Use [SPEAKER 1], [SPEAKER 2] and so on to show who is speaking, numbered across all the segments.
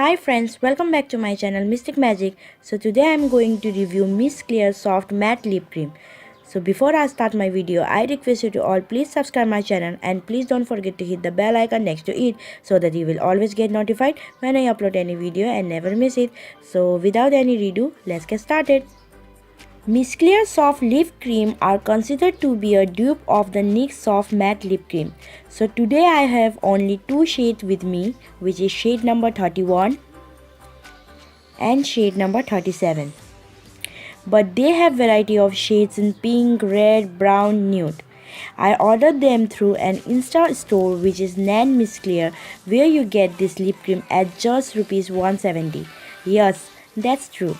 [SPEAKER 1] Hi friends, welcome back to my channel Mystic Magic. So today I am going to review Miss Clear Soft Matte Lip Cream. So before I start my video, I request you to all please subscribe my channel and please don't forget to hit the bell icon next to it so that you will always get notified when I upload any video and never miss it. So without any redo, let's get started. Miss Clear Soft Lip Cream are considered to be a dupe of the NYX Soft Matte Lip Cream. So today I have only two shades with me, which is shade number 31 and shade number 37. But they have variety of shades in pink, red, brown, nude. I ordered them through an Insta store which is Nan Miss Clear, where you get this lip cream at just Rs 170. Yes, that's true.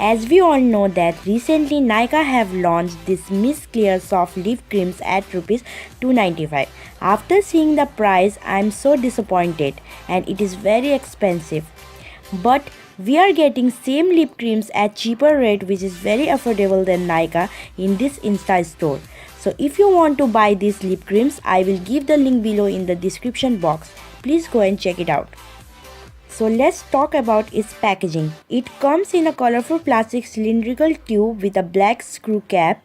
[SPEAKER 1] As we all know that recently Nykaa have launched this Miss Clear Soft Lip Creams at Rs 295. After seeing the price, I am so disappointed and it is very expensive. But we are getting same lip creams at cheaper rate which is very affordable than Nykaa in this Insta store. So if you want to buy these lip creams, I will give the link below in the description box. Please go and check it out. So let's talk about its packaging. It comes in a colorful plastic cylindrical tube with a black screw cap.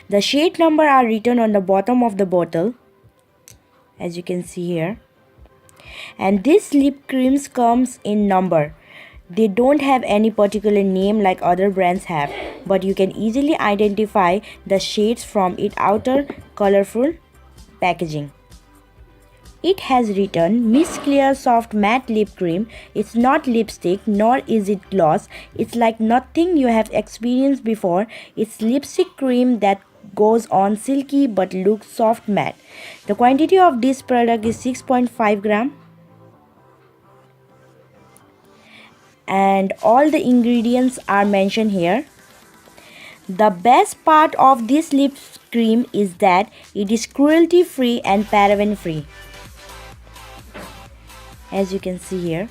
[SPEAKER 1] The shade number are written on the bottom of the bottle, as you can see here. And these lip creams comes in number. They don't have any particular name like other brands have, but you can easily identify the shades from its outer colorful packaging. It has written Miss Clear Soft Matte Lip Cream. It's not lipstick nor is it gloss. It's like nothing you have experienced before. It's lipstick cream that goes on silky but looks soft matte. The quantity of this product is 6.5 gram. And all the ingredients are mentioned here. The best part of this lip cream is that it is cruelty free and paraben free, as you can see here.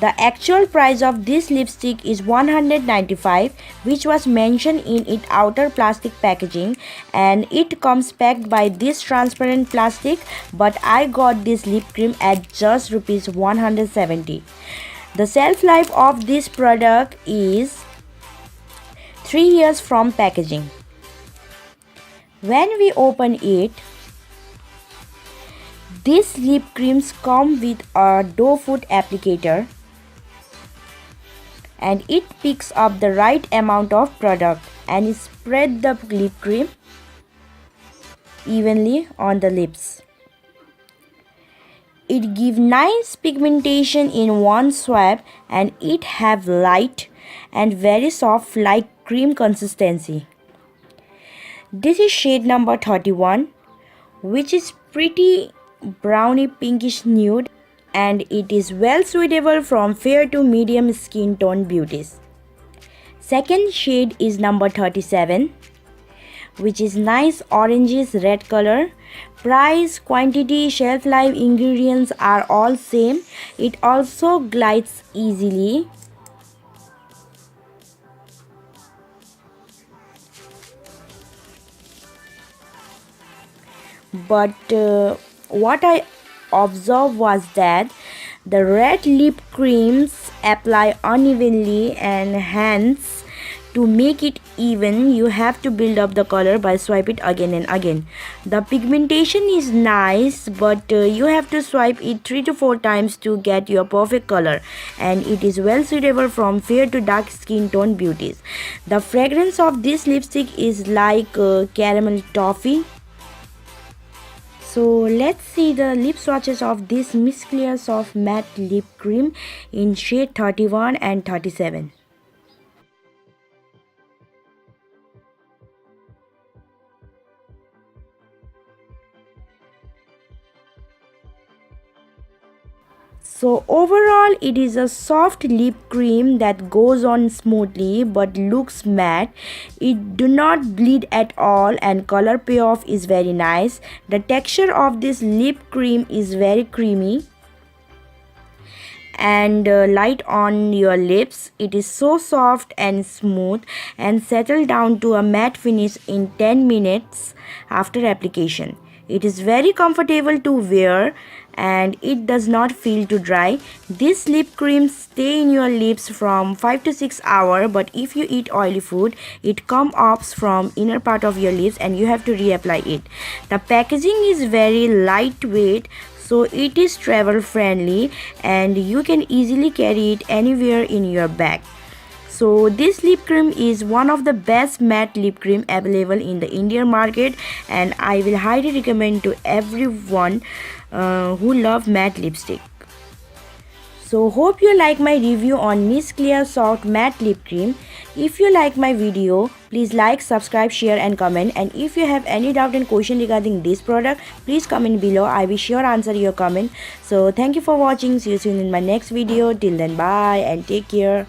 [SPEAKER 1] The actual price of this lipstick is 195, which was mentioned in its outer plastic packaging, and it comes packed by this transparent plastic, but I got this lip cream at just Rs 170. The shelf life of this product is 3 years from packaging. When we open it, these lip creams come with a doe foot applicator and it picks up the right amount of product and spread the lip cream evenly on the lips. It gives nice pigmentation in one swipe and it have light and very soft like cream consistency. This is shade number 31, which is pretty browny pinkish nude, and it is well suitable from fair to medium skin tone beauties. Second shade is number 37, which is nice orangish red color. Price, quantity, shelf life, ingredients are all same. It also glides easily. But what I observed was that the red lip creams apply unevenly, and hence to make it even you have to build up the color by swipe it again and again. The pigmentation is nice, but you have to swipe it 3 to 4 times to get your perfect color, and it is well suitable from fair to dark skin tone beauties. The fragrance of this lipstick is like caramel toffee. So let's see the lip swatches of this Miss Clear Soft Matte Lip Cream in shade 31 and 37. So overall it is a soft lip cream that goes on smoothly but looks matte. It do not bleed at all and color payoff is very nice. The texture of this lip cream is very creamy and light on your lips. It is so soft and smooth and settle down to a matte finish in 10 minutes after application. It is very comfortable to wear and it does not feel too dry. This lip cream stay in your lips from 5 to 6 hours, but if you eat oily food, it come off from inner part of your lips and you have to reapply it. The packaging is very lightweight, so it is travel friendly and you can easily carry it anywhere in your bag. So this lip cream is one of the best matte lip cream available in the Indian market, and I will highly recommend to everyone who love matte lipstick. So hope you like my review on Miss Clear Soft Matte Lip Cream. If you like my video, please like, subscribe, share and comment. And if you have any doubt and question regarding this product, please comment below. I will sure answer your comment. So thank you for watching. See you soon in my next video. Till then, bye and take care.